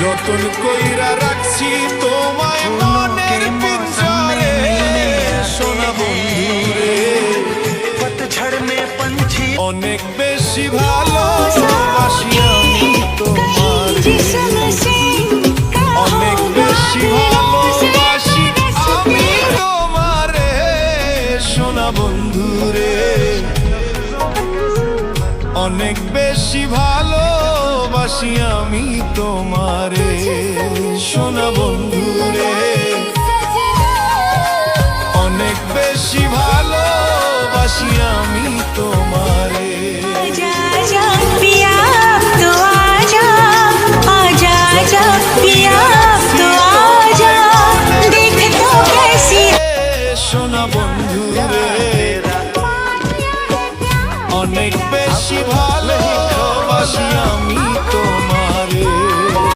যতন কইরা রাখছি তোমায় মনের পিঞ্জরে সোনা বন্ধুরে पतझड़ में पंछी অনেক বেশি ভালোবাসি আমি তোমারে অনেক বেশি ভালোবাসি আমি তোমারে সোনা বন্ধুরে অনেক বেশি ভালোবাসি আমি তোমারে সোনা বন্ধুরে অনেক বেশি ভালোবাসি আমি তোমারে।